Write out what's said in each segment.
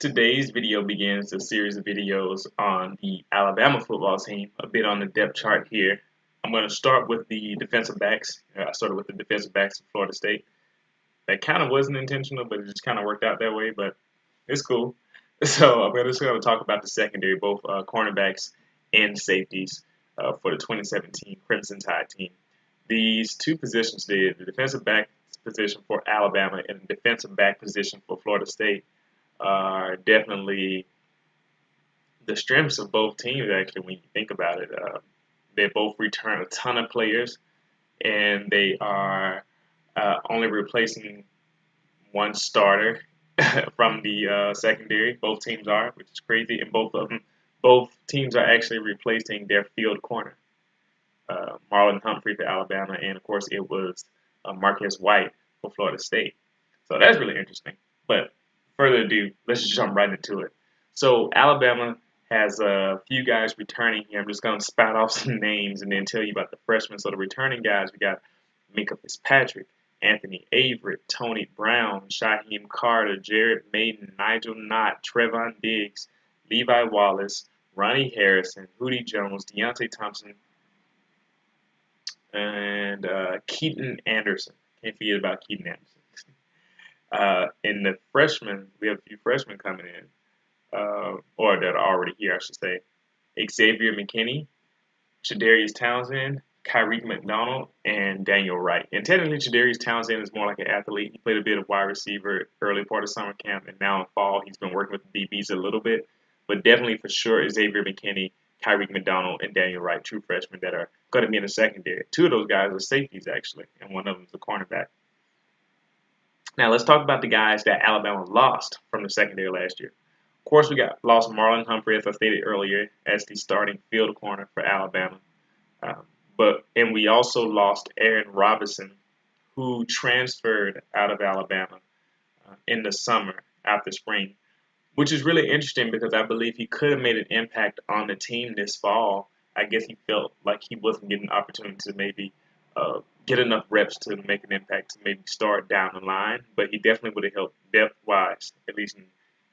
Today's video begins a series of videos on the Alabama football team, a bit on the depth chart here. I'm going to start with the defensive backs. I started with the defensive backs of Florida State. That kind of wasn't intentional, but it just kind of worked out that way, but it's cool. So I'm just going to talk about the secondary, both cornerbacks and safeties for the 2017 Crimson Tide team. These two positions, the defensive back position for Alabama and the defensive back position for Florida State, are definitely the strengths of both teams, actually, when you think about it. They both return a ton of players, and they are only replacing one starter from the secondary. Both teams are, which is crazy, and both teams are actually replacing their field corner. Marlon Humphrey for Alabama, and of course it was Marquez White for Florida State. So that's really interesting. But further ado, let's just jump right into it. So Alabama has a few guys returning here. I'm just going to spout off some names and then tell you about the freshmen. So the returning guys, we got Minkah Fitzpatrick, Anthony Averett, Tony Brown, Shaheem Carter, Jared Maiden, Nigel Knott, Trevon Diggs, Levi Wallace, Ronnie Harrison, Hootie Jones, Deontay Thompson, and Keaton Anderson. Can't forget about Keaton Anderson. In the freshmen, we have a few freshmen coming in, or that are already here, I should say. Xavier McKinney, Shadarius Townsend, Kyrie McDonald, and Daniel Wright. And technically, Shadarius Townsend is more like an athlete. He played a bit of wide receiver early part of summer camp, and now in fall, he's been working with the DBs a little bit. But definitely for sure, Xavier McKinney, Kyrie McDonald, and Daniel Wright, true freshmen that are going to be in the secondary. Two of those guys are safeties, actually, and one of them is a cornerback. Now, let's talk about the guys that Alabama lost from the secondary last year. Of course, we lost Marlon Humphrey, as I stated earlier, as the starting field corner for Alabama. And we also lost Aaron Robinson, who transferred out of Alabama in the summer after spring, which is really interesting because I believe he could have made an impact on the team this fall. I guess he felt like he wasn't getting an opportunity to maybe get enough reps to make an impact to maybe start down the line, but he definitely would have helped depth-wise, at least in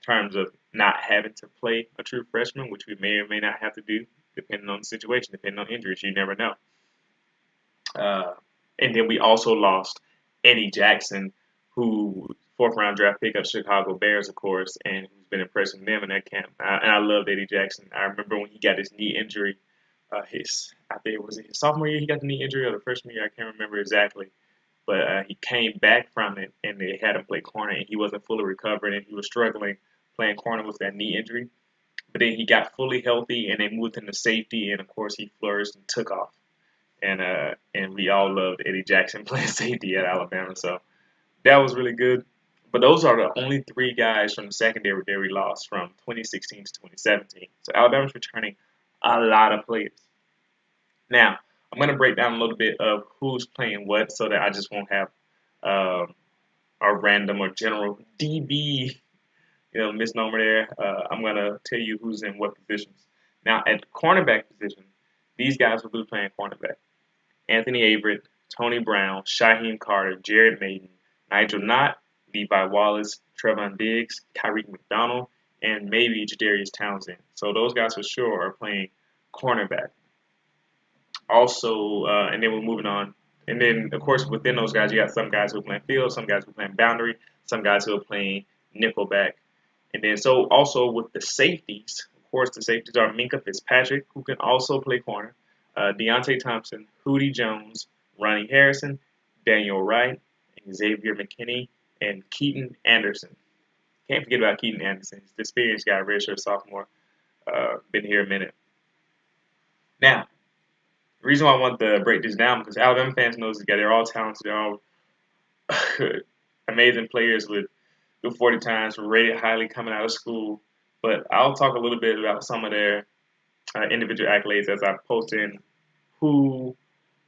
terms of not having to play a true freshman, which we may or may not have to do, depending on the situation, depending on injuries. You never know. And then we also lost Eddie Jackson, who fourth-round draft pick of Chicago Bears, of course, and who's been impressing them in that camp. And I loved Eddie Jackson. I remember when he got his knee injury, I think it was his sophomore year he got the knee injury or the freshman year, I can't remember exactly. But he came back from it, and they had him play corner, and he wasn't fully recovered, and he was struggling playing corner with that knee injury. But then he got fully healthy, and they moved him to safety, and of course he flourished and took off. And we all loved Eddie Jackson playing safety at Alabama, so that was really good. But those are the only three guys from the secondary that we lost from 2016 to 2017. So Alabama's returning a lot of players. Now, I'm going to break down a little bit of who's playing what so that I just won't have a random or general DB misnomer there. I'm going to tell you who's in what positions. Now, at the cornerback position, these guys will be playing cornerback. Anthony Averett, Tony Brown, Shaheem Carter, Jared Maiden, Nigel Knott, Levi Wallace, Trevon Diggs, Kyrie McDonald, and maybe Jadarius Townsend. So those guys for sure are playing cornerback. Also, and then we're moving on. And then, of course, within those guys, you got some guys who are playing field, some guys who are playing boundary, some guys who are playing nickelback. And then so also with the safeties, of course, the safeties are Minkah Fitzpatrick, who can also play corner, Deontay Thompson, Hootie Jones, Ronnie Harrison, Daniel Wright, Xavier McKinney, and Keaton Anderson. Can't forget about Keaton Anderson. He's the experienced guy, redshirt sophomore, been here a minute. Now, the reason why I want to break this down because Alabama fans know this guy. They're all talented. They're all amazing players with good 40 times, rated highly coming out of school. But I'll talk a little bit about some of their individual accolades as I post in who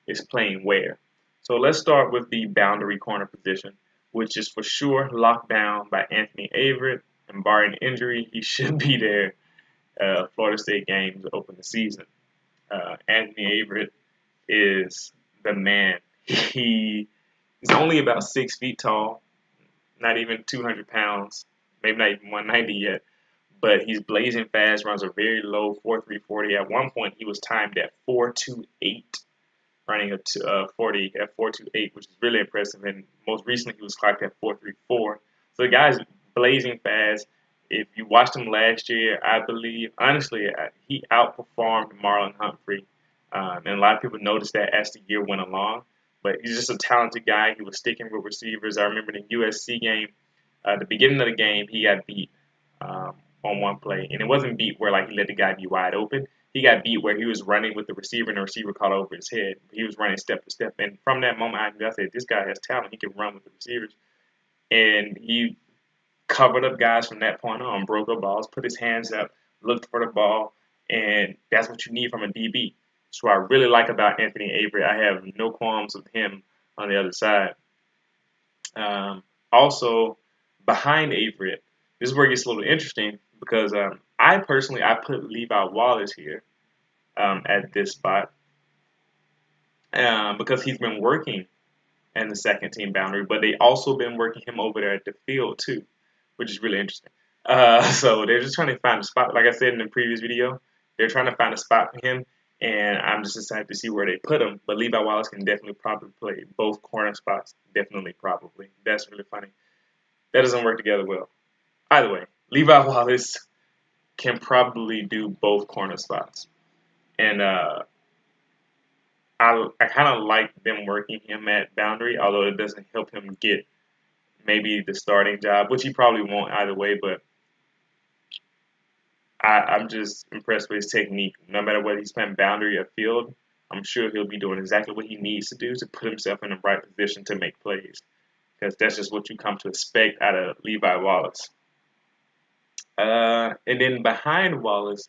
is playing where. So let's start with the boundary corner position, which is for sure locked down by Anthony Averett. And barring injury, he should be there. Florida State game to open the season. Anthony Averett is the man. He is only about 6 feet tall, not even 200 pounds, maybe not even 190 yet. but he's blazing fast, runs a very low 4.340. At one point, he was timed at 4.28, running a 40 at 4.28, which is really impressive. And most recently, he was clocked at 4.34. So the guy's blazing fast. If you watched him last year, I believe, honestly, he outperformed Marlon Humphrey. And a lot of people noticed that as the year went along. But he's just a talented guy. He was sticking with receivers. I remember the USC game, the beginning of the game, he got beat on one play. And it wasn't beat where like he let the guy be wide open. He got beat where he was running with the receiver and the receiver caught over his head. He was running step for step. And from that moment, I said, this guy has talent. He can run with the receivers. And he covered up guys from that point on, broke up balls, put his hands up, looked for the ball. And that's what you need from a DB. That's what I really like about Anthony Averett. I have no qualms with him on the other side. Also, behind Averett, this is where it gets a little interesting because I personally I put Levi Wallace here at this spot because he's been working in the second team boundary, but they also been working him over there at the field too, which is really interesting. So they're just trying to find a spot. Like I said in the previous video, they're trying to find a spot for him, and I'm just excited to see where they put him. But Levi Wallace can definitely probably play both corner spots. Definitely, probably. That's really funny. That doesn't work together well. Either way, Levi Wallace can probably do both corner spots. And I kind of like them working him at boundary, although it doesn't help him get maybe the starting job, which he probably won't either way. But I'm just impressed with his technique. No matter whether he's playing boundary or field, I'm sure he'll be doing exactly what he needs to do to put himself in the right position to make plays. Because that's just what you come to expect out of Levi Wallace. And then behind Wallace,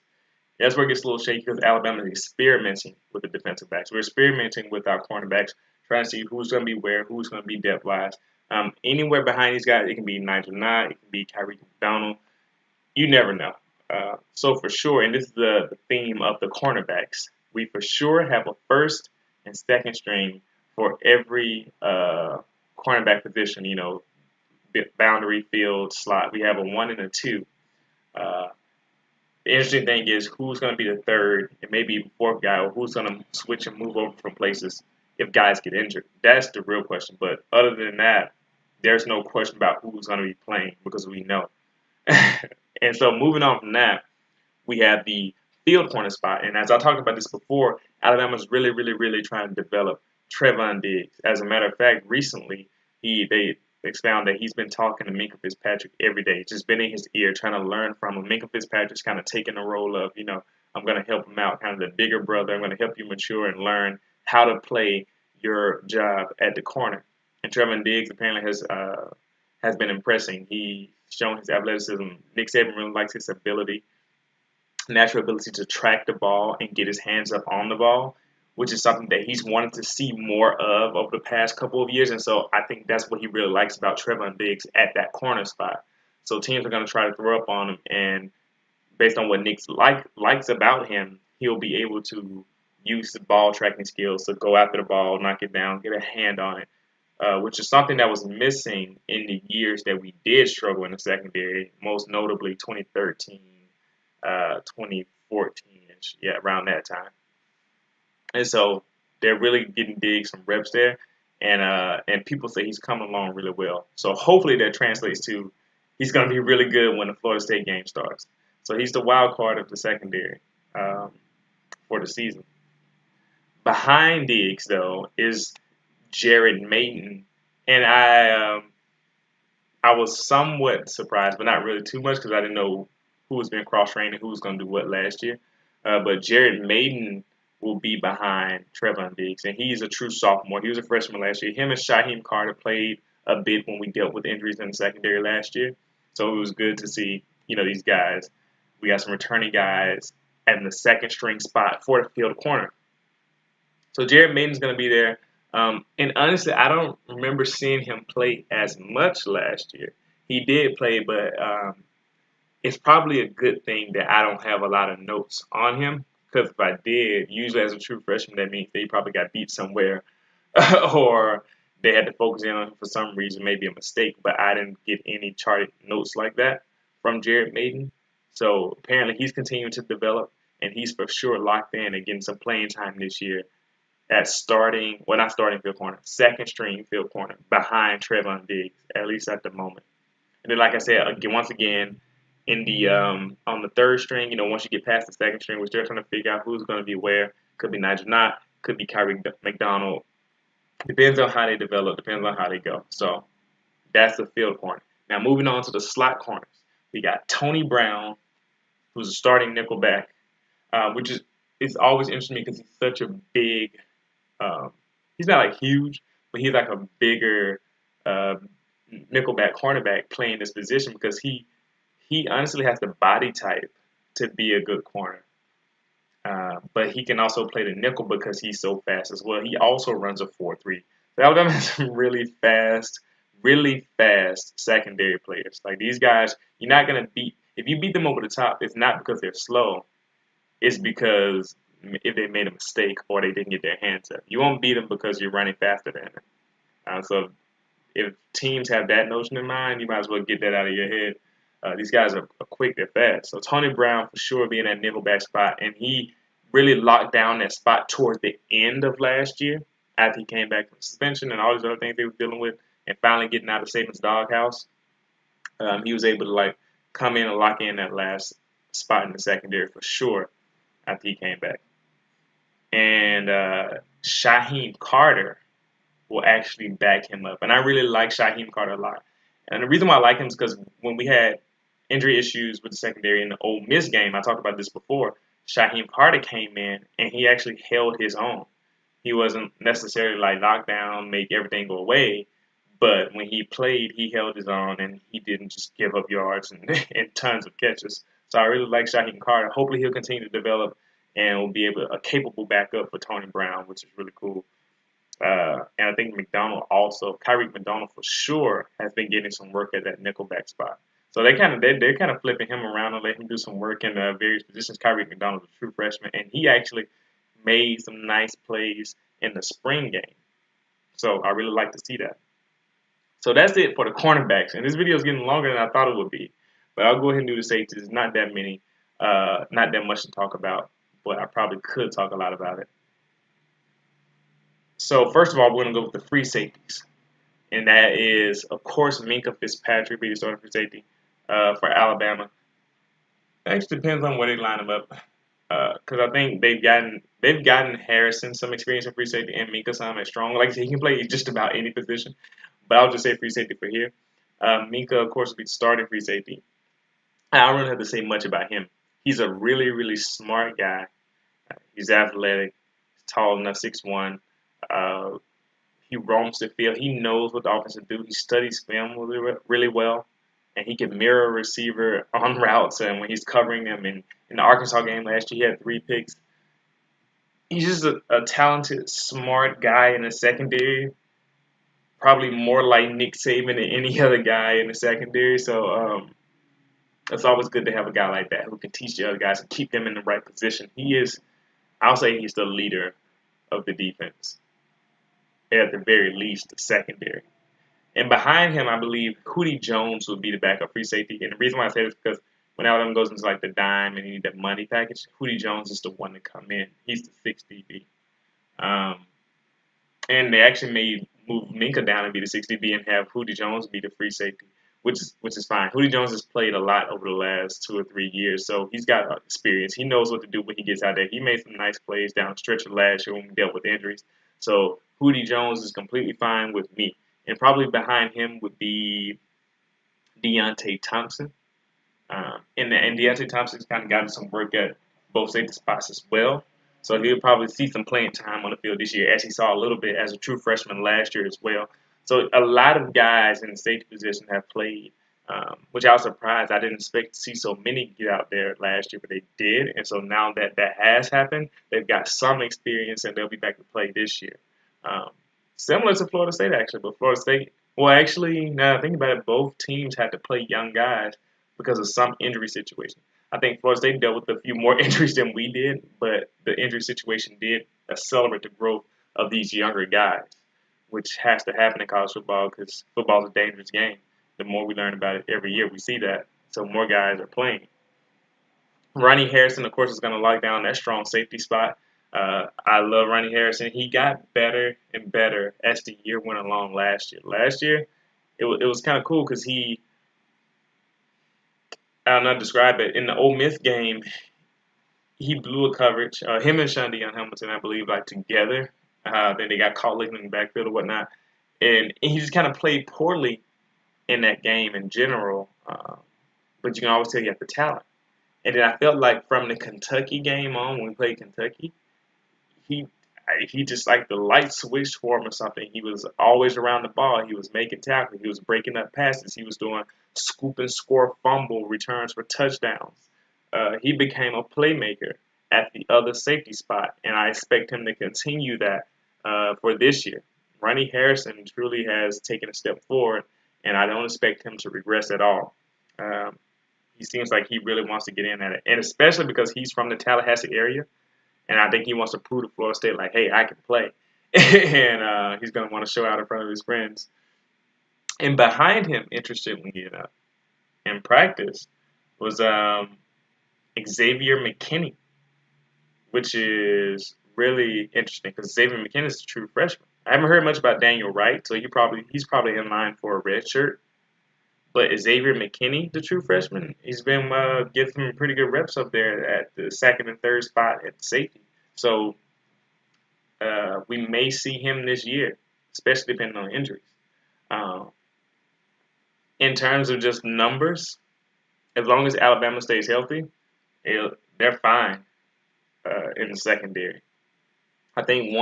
that's where it gets a little shaky because Alabama is experimenting with the defensive backs. We're experimenting with our cornerbacks, trying to see who's going to be where, who's going to be depth-wise. Anywhere behind these guys, it can be Nigel Knott, it can be Kyrie Donald. You never know. So for sure, and this is the theme of the cornerbacks, we for sure have a first and second string for every cornerback position, boundary, field, slot. We have a 1 and a 2. The interesting thing is who's going to be the third and maybe fourth guy, or who's going to switch and move over from places if guys get injured. That's the real question. But other than that, there's no question about who's going to be playing because we know. And so moving on from that, we have the field corner spot. And as I talked about this before, Alabama's really, really, really trying to develop Trevon Diggs. As a matter of fact, recently they found that he's been talking to Minkah Fitzpatrick every day, just been in his ear, trying to learn from him. Minkah Fitzpatrick's kind of taking the role of, I'm going to help him out, kind of the bigger brother. I'm going to help you mature and learn how to play your job at the corner. And Trevon Diggs apparently has been impressing. He's shown his athleticism. Nick Saban really likes his natural ability to track the ball and get his hands up on the ball, which is something that he's wanted to see more of over the past couple of years. And so I think that's what he really likes about Trevon Diggs at that corner spot. So teams are going to try to throw up on him, and based on what Nick likes about him, he'll be able to use the ball tracking skills to go after the ball, knock it down, get a hand on it, which is something that was missing in the years that we did struggle in the secondary, most notably 2013, 2014-ish, around that time. And so they're really getting Diggs some reps there, and people say he's coming along really well. So hopefully that translates to he's going to be really good when the Florida State game starts. So he's the wild card of the secondary for the season. Behind Diggs, though, is Jared Maton, and I was somewhat surprised, but not really too much because I didn't know who was being cross-trained and who was going to do what last year. But Jared Maton will be behind Trevon Diggs, and he's a true sophomore. He was a freshman last year. Him and Shaheem Carter played a bit when we dealt with injuries in the secondary last year, so it was good to see, these guys. We got some returning guys at the second string spot for the field corner. So Jared Maton's going to be there. And honestly, I don't remember seeing him play as much last year. He did play, but it's probably a good thing that I don't have a lot of notes on him. Because if I did, usually as a true freshman, that means they probably got beat somewhere or they had to focus in on him for some reason, maybe a mistake. But I didn't get any charted notes like that from Jared Maton. So apparently he's continuing to develop, and he's for sure locked in and getting some playing time this year at starting, well, not starting field corner, second string field corner behind Trevon Diggs, at least at the moment. And then, like I said, again, once again, in the on the third string, once you get past the second string, we're still trying to figure out who's going to be where. Could be Nigel Knott, could be Kyrie McDonald. Depends on how they develop, depends on how they go. So that's the field corner. Now moving on to the slot corners, we got Tony Brown, who's a starting nickelback, which is always interesting to me because he's such a big. Um, he's not like huge, but he's like a bigger uh, nickelback cornerback playing this position because he honestly has the body type to be a good corner. But he can also play the nickel because he's so fast as well. He also runs a 4.3. So Alabama has some really fast secondary players. Like these guys, you're not gonna beat. If you beat them over the top, it's not because they're slow. It's because if they made a mistake or they didn't get their hands up. You won't beat them because you're running faster than them. So if teams have that notion in mind, you might as well get that out of your head. These guys are quick, they're fast. So Tony Brown for sure being that nickelback spot, and he really locked down that spot towards the end of last year after he came back from suspension and all these other things they were dealing with, and finally getting out of Saban's doghouse. He was able to like come in and lock in that last spot in the secondary for sure after he came back. And Shaheem Carter will actually back him up. And I really like Shaheem Carter a lot. And the reason why I like him is because when we had injury issues with the secondary in the Ole Miss game, I talked about this before, Shaheem Carter came in and he actually held his own. He wasn't necessarily like knocked down, make everything go away, but when he played, he held his own and he didn't just give up yards and, and tons of catches. So I really like Shaheem Carter. Hopefully he'll continue to develop and will be able a capable backup for Tony Brown, which is really cool. And I think McDonald also, Kyrie McDonald for sure, has been getting some work at that nickelback spot. So they're kind of flipping him around and letting him do some work in various positions. Kyrie McDonald is a true freshman, and he actually made some nice plays in the spring game. So I really like to see that. So that's it for the cornerbacks. And this video is getting longer than I thought it would be. But I'll go ahead and do the safeties. Not that many, not that much to talk about, but I probably could talk a lot about it. So first of all, we're going to go with the free safeties. And that is, of course, Minkah Fitzpatrick being the starting free safety for Alabama. It actually depends on where they line him up. Because I think they've gotten Harrison some experience in free safety and Minkah some at strong. Like I said, he can play just about any position. But I'll just say free safety for here. Minkah, of course, will be the starting free safety. I don't really have to say much about him. He's a really, really smart guy. He's athletic, tall enough, 6'1". He roams the field. He knows what the offense will do. He studies film really well, and he can mirror a receiver on routes. And when he's covering them in the Arkansas game last year, he had 3 picks. He's just a talented, smart guy in the secondary. Probably more like Nick Saban than any other guy in the secondary. So it's always good to have a guy like that who can teach the other guys and keep them in the right position. I'll say he's the leader of the defense. At the very least, the secondary. And behind him, I believe Hootie Jones would be the backup free safety. And the reason why I say this is because when Alabama goes into like the dime and you need that money package, Hootie Jones is the one to come in. He's the 6 DB. And they actually may move Minkah down and be the 6 DB and have Hootie Jones be the free safety, which is fine. Hootie Jones has played a lot over the last 2 or 3 years, so he's got experience. He knows what to do when he gets out there. He made some nice plays down the stretch of last year when we dealt with injuries. So Hootie Jones is completely fine with me. And probably behind him would be Deontay Thompson. And Deontay Thompson's kind of gotten some work at both safety spots as well. So he'll probably see some playing time on the field this year, as he saw a little bit as a true freshman last year as well. So a lot of guys in the safety position have played, which I was surprised. I didn't expect to see so many get out there last year, but they did. And so now that that has happened, they've got some experience and they'll be back to play this year. Similar to Florida State, actually, but Florida State, well, actually, now that I think about it, both teams had to play young guys because of some injury situation. I think Florida State dealt with a few more injuries than we did, but the injury situation did accelerate the growth of these younger guys, which has to happen in college football because football is a dangerous game. The more we learn about it every year, we see that. So more guys are playing. Ronnie Harrison, of course, is going to lock down that strong safety spot. I love Ronnie Harrison. He got better and better as the year went along last year. Last year, it was kind of cool because I don't know how to describe it. In the Ole Miss game, he blew a coverage. Him and Shundy Hamilton, I believe, like together. Then they got caught looking in the backfield or whatnot. And he just kind of played poorly in that game in general. But you can always tell you have the talent. And then I felt like from the Kentucky game on, when we played Kentucky, he he just like the light switched for him or something. He was always around the ball. He was making tackles. He was breaking up passes. He was doing scoop and score fumble returns for touchdowns. He became a playmaker at the other safety spot, and I expect him to continue that for this year. Ronnie Harrison truly has taken a step forward, and I don't expect him to regress at all. Um, he seems like he really wants to get in at it, and especially because he's from the Tallahassee area, and I think he wants to prove to Florida State, like, hey, I can play. And he's going to want to show out in front of his friends. And behind him, interestingly enough, in practice, was Xavier McKinney, which is really interesting because Xavier McKinney is a true freshman. I haven't heard much about Daniel Wright, so he's probably in line for a red shirt. But Xavier McKinney, the true freshman, he's been getting some pretty good reps up there at the second and third spot at safety. So we may see him this year, especially depending on injuries. Um, in terms of just numbers, as long as Alabama stays healthy, they're fine in the secondary. I think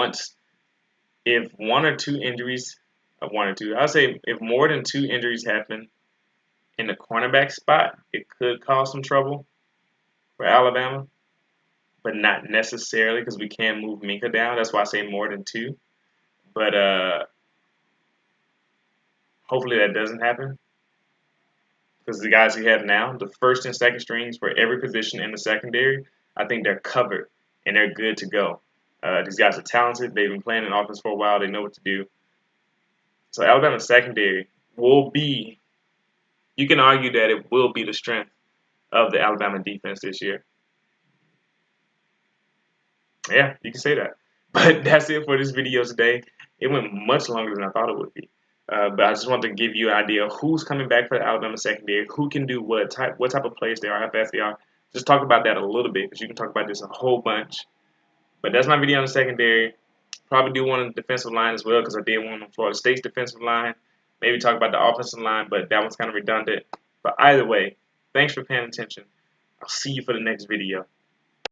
if one or two injuries, I'll say if more than two injuries happen in the cornerback spot, it could cause some trouble for Alabama, but not necessarily because we can move Minkah down. That's why I say more than two. But hopefully that doesn't happen because the guys we have now, the first and second strings for every position in the secondary, I think they're covered and they're good to go. These guys are talented. They've been playing in offense for a while. They know what to do. So Alabama secondary will be, you can argue that it will be the strength of the Alabama defense this year. Yeah, you can say that. But that's it for this video today. It went much longer than I thought it would be. But I just wanted to give you an idea of who's coming back for the Alabama secondary, who can do what type of players they are, how fast they are. Just talk about that a little bit because you can talk about this a whole bunch. But that's my video on the secondary. Probably do one on the defensive line as well because I did one on Florida State's defensive line. Maybe talk about the offensive line, but that one's kind of redundant. But either way, thanks for paying attention. I'll see you for the next video.